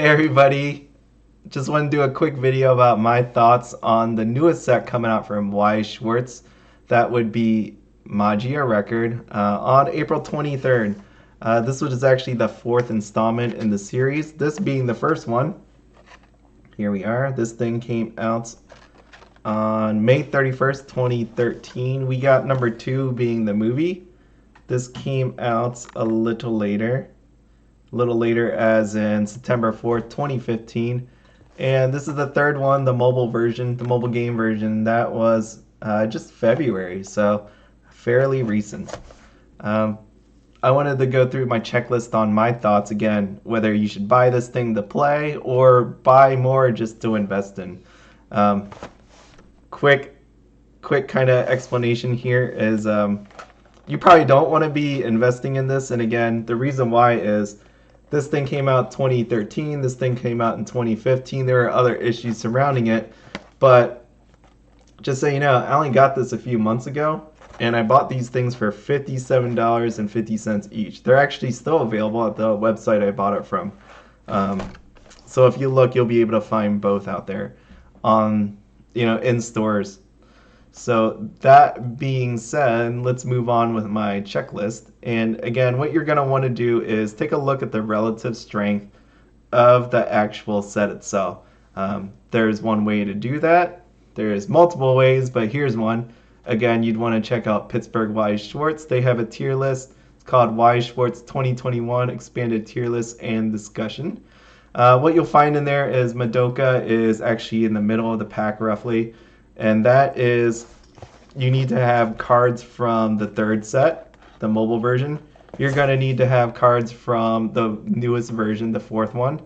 Hey everybody, just want to do a quick video about my thoughts on the newest set coming out from Weiss Schwarz. That would be Magia Record on April 23rd. This was actually the fourth installment in the series, this being the first one. Here we are. This thing came out on May 31st, 2013. We got number two being the movie. This came out a little later as in September 4th, 2015. And this is the third one, the mobile version, the mobile game version. That was just February, so fairly recent. I wanted to go through my checklist on my thoughts again, whether you should buy this thing to play or buy more just to invest in. Um, quick kind of explanation here is you probably don't want to be investing in this. And again, the reason why is this thing came out 2013, this thing came out in 2015. There are other issues surrounding it, but just so you know, I only got this a few months ago, and I bought these things for $57.50 each. They're actually still available at the website I bought it from. So if you look, you'll be able to find both out there on, in stores. So that being said, let's move on with my checklist. And again, what you're going to want to do is take a look at the relative strength of the actual set itself. There's one way to do that. There's multiple ways, but here's one. Again, you'd want to check out Pittsburgh Weiss Schwarz. They have a tier list. It's called Weiss Schwarz 2021 Expanded Tier List and Discussion. What you'll find in there is Madoka is actually in the middle of the pack roughly. And that is, you need to have cards from the third set, the mobile version. You're going to need to have cards from the newest version, the fourth one.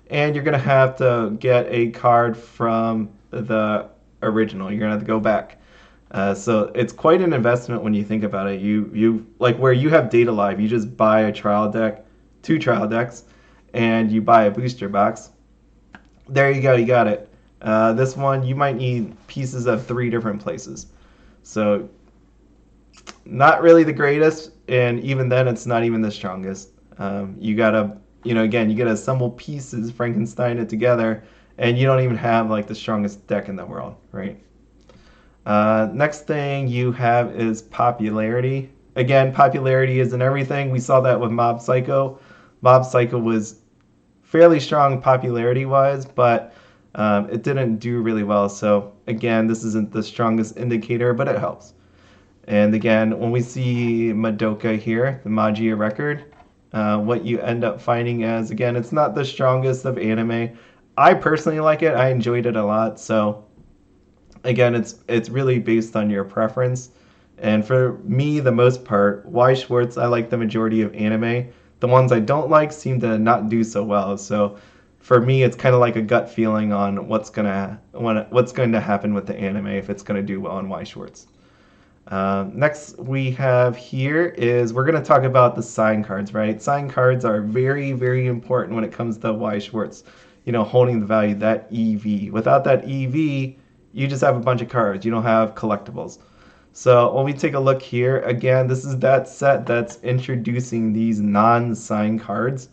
And you're going to have to get a card from the original. You're going to have to go back. So it's quite an investment when you think about it. You like where you have Data Live, you just buy a trial deck, 2 trial decks, and you buy a booster box. There you go, you got it. This one, you might need pieces of 3 different places. So, not really the greatest, and even then, it's not even the strongest. You gotta, again, you gotta assemble pieces, Frankenstein it together, and you don't even have like the strongest deck in the world, right? Next thing you have is popularity. Again, popularity isn't everything. We saw that with Mob Psycho. Mob Psycho was fairly strong popularity-wise, but it didn't do really well. So again, this isn't the strongest indicator, but it helps. And again, when we see Madoka here, the Magia Record, what you end up finding is, again, it's not the strongest of anime. I personally like it. I enjoyed it a lot. So again, it's really based on your preference. And for me, the most part, Weiss Schwarz, I like the majority of anime. The ones I don't like seem to not do so well. So for me, it's kind of like a gut feeling on what's going to happen with the anime, if it's going to do well in Weiss Schwarz. Next we have here is we're going to talk about the sign cards, right? Sign cards are very, very important when it comes to Weiss Schwarz, holding the value, that EV. Without that EV, you just have a bunch of cards. You don't have collectibles. So when we take a look here, again, this is that set that's introducing these non-sign cards.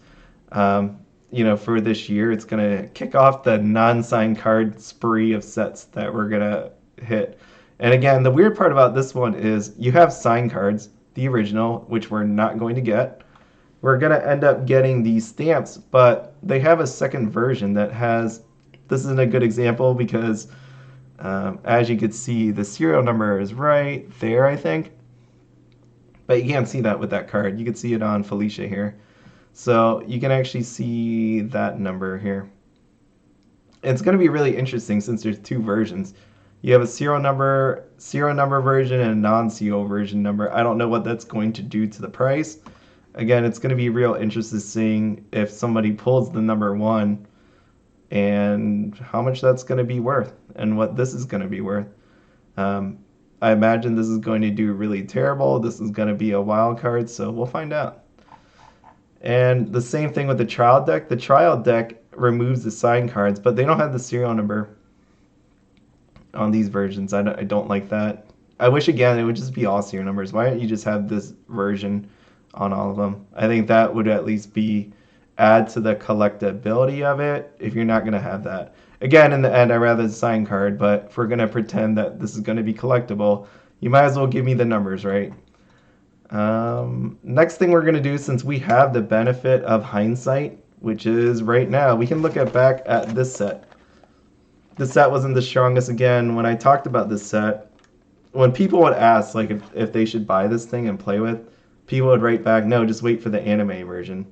For this year, it's going to kick off the non-sign card spree of sets that we're going to hit. And again, the weird part about this one is you have sign cards, the original, which we're not going to get. We're going to end up getting these stamps, but they have a second version that has, this isn't a good example because as you can see, the serial number is right there, I think. But you can't see that with that card. You can see it on Felicia here. So you can actually see that number here. It's going to be really interesting since there's 2 versions. You have a serial number version and a non-serial version number. I don't know what that's going to do to the price. Again, it's going to be real interesting seeing if somebody pulls the number 1 and how much that's going to be worth and what this is going to be worth. I imagine this is going to do really terrible. This is going to be a wild card, so we'll find out. And the same thing with the trial deck. The trial deck removes the sign cards, but they don't have the serial number on these versions. I don't like that. I wish, again, it would just be all serial numbers. Why don't you just have this version on all of them? I think that would at least be add to the collectability of it if you're not going to have that. Again, in the end, I'd rather the sign card, but if we're going to pretend that this is going to be collectible, you might as well give me the numbers, right? Next thing we're going to do, since we have the benefit of hindsight, which is right now, we can look back at this set. This set wasn't the strongest again. When I talked about this set, when people would ask like if they should buy this thing and play with, people would write back, no, just wait for the anime version.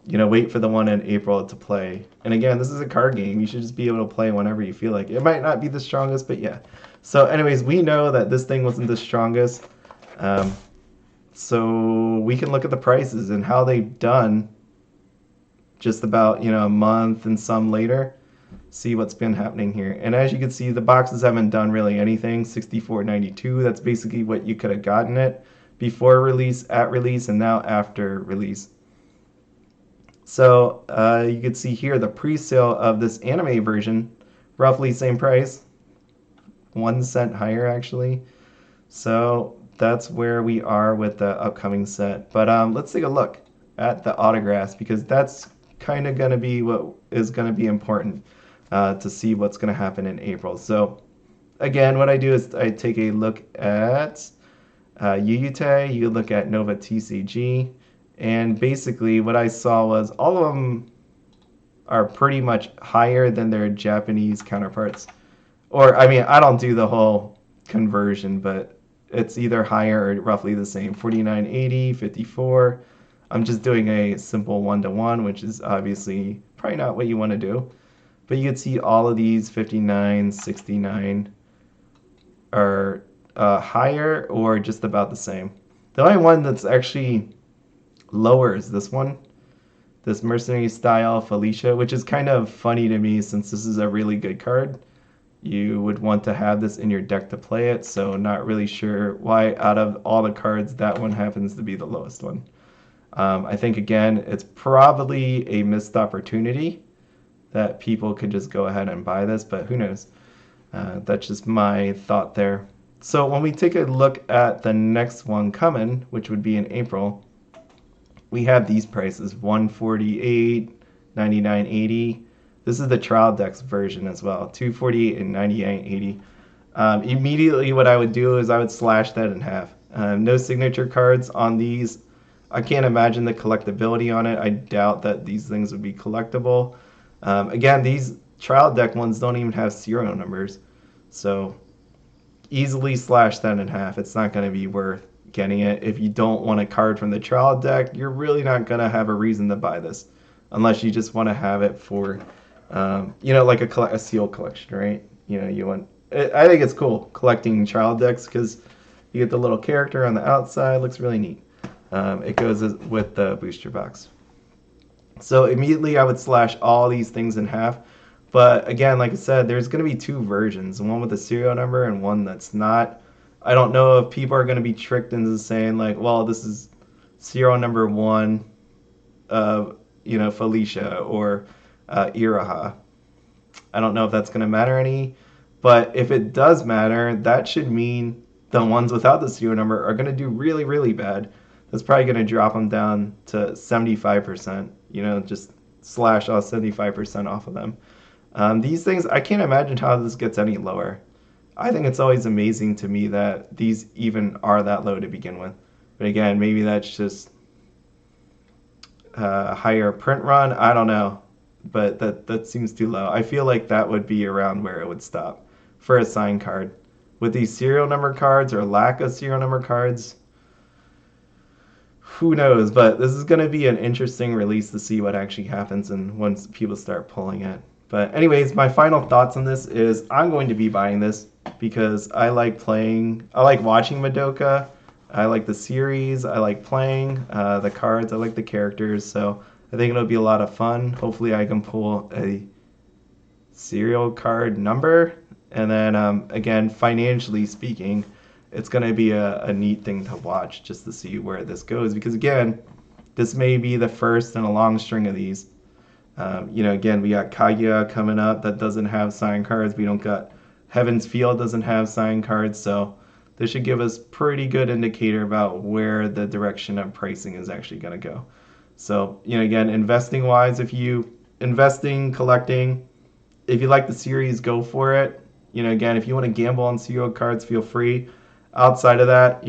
Wait for the one in April to play. And again, this is a card game. You should just be able to play whenever you feel like it. It might not be the strongest, but yeah. So anyways, we know that this thing wasn't the strongest. So we can look at the prices and how they've done just about, a month and some later. See what's been happening here. And as you can see, the boxes haven't done really anything. $64.92. That's basically what you could have gotten it before release, at release, and now after release. So you can see here the pre-sale of this anime version, roughly same price, 1 cent higher actually. So that's where we are with the upcoming set. But let's take a look at the autographs, because that's kind of going to be what is going to be important to see what's going to happen in April. So again, what I do is I take a look at Yuyute, you look at Nova TCG, and basically what I saw was all of them are pretty much higher than their Japanese counterparts. Or, I mean, I don't do the whole conversion, but it's either higher or roughly the same. 49.80, 54. I'm just doing a simple 1-to-1, which is obviously probably not what you want to do. But you can see all of these 59, 69 are higher or just about the same. The only one that's actually lower is this one, this Mercenary Style Felicia, which is kind of funny to me since this is a really good card. You would want to have this in your deck to play it, so not really sure why out of all the cards that one happens to be the lowest one. I think, again, it's probably a missed opportunity that people could just go ahead and buy this, but who knows? That's just my thought there. So when we take a look at the next one coming, which would be in April, we have these prices, $148, $99.80. This is the trial decks version as well, $248 and $99.80. Immediately what I would do is I would slash that in half. No signature cards on these. I can't imagine the collectability on it. I doubt that these things would be collectible. Again, these trial deck ones don't even have serial numbers. So easily slash that in half. It's not going to be worth getting it. If you don't want a card from the trial deck, you're really not going to have a reason to buy this. Unless you just want to have it for, like a seal collection, right? You want. I think it's cool collecting trial decks because you get the little character on the outside. Looks really neat. It goes with the booster box. So immediately I would slash all these things in half. But again, like I said, there's going to be two versions, one with a serial number and one that's not. I don't know if people are going to be tricked into saying like, well, this is serial number 1 of, Felicia or Iraha. I don't know if that's going to matter any, but if it does matter, that should mean the ones without the serial number are going to do really, really bad. That's probably going to drop them down to 75%, just slash all 75% off of them. These things, I can't imagine how this gets any lower. I think it's always amazing to me that these even are that low to begin with. But again, maybe that's just higher print run. I don't know. But that seems too low. I feel like that would be around where it would stop for a signed card. With these serial number cards or lack of serial number cards, who knows? But this is going to be an interesting release to see what actually happens and once people start pulling it. But anyways, my final thoughts on this is I'm going to be buying this because I like watching Madoka. I like the series. I like playing the cards. I like the characters. So I think it'll be a lot of fun. Hopefully I can pull a serial card number. And then, again, financially speaking, it's going to be a neat thing to watch just to see where this goes. Because, again, this may be the first in a long string of these. Again, we got Kaguya coming up that doesn't have signed cards. We don't got Heaven's Field doesn't have signed cards. So this should give us pretty good indicator about where the direction of pricing is actually going to go. So, again, investing wise, if you investing, collecting, if you like the series, go for it. Again, if you want to gamble on serial cards, feel free. Outside of that,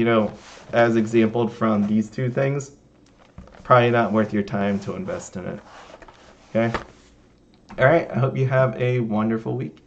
as exampled from these two things, probably not worth your time to invest in it. Okay? All right, I hope you have a wonderful week.